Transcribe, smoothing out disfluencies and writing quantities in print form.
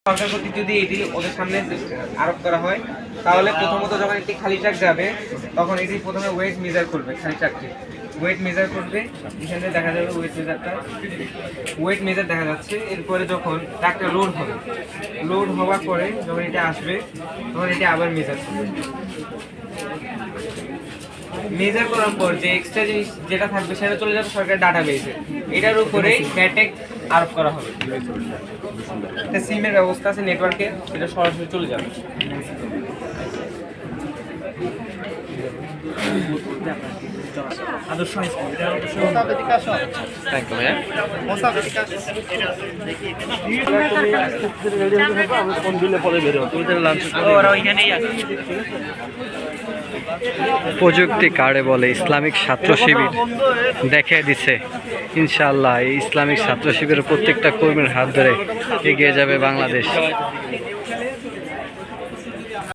সরকার কর্তৃক যদি এটি ওদের সামনে আরোপ করা হয় তাহলে প্রথমত যখন একটি খালি ট্রাক যাবে তখন এটি প্রথমে ওয়েট মেজার করবে। খালি ট্রাকটি ওয়েট মেজার করবে, এখানে দেখা যাবে ওয়েট মেজার দেখা যাচ্ছে। এরপরে যখন ট্রাকটা লোড হওয়ার পরে যখন এটা আসবে তখন এটি আবার মেজার করবে। মেজার করার পর যে এক্সট্রা জিনিস যেটা থাকবে সেটা চলে যাবে সরকারের ডাটাবেসে, এটার উপরেই ভ্যাটেক আরোপ করা হবে। একটা সিমের ব্যবস্থা আছে নেটওয়ার্কে, এটা সরাসরি চলে যাবে। প্রযুক্তি কার্ডে বলে ইসলামিক ছাত্র শিবির দেখে দিছে। ইনশাআল্লাহ এই ইসলামিক ছাত্র শিবিরের প্রত্যেকটা কর্মীর হাত ধরে এগিয়ে যাবে বাংলাদেশ।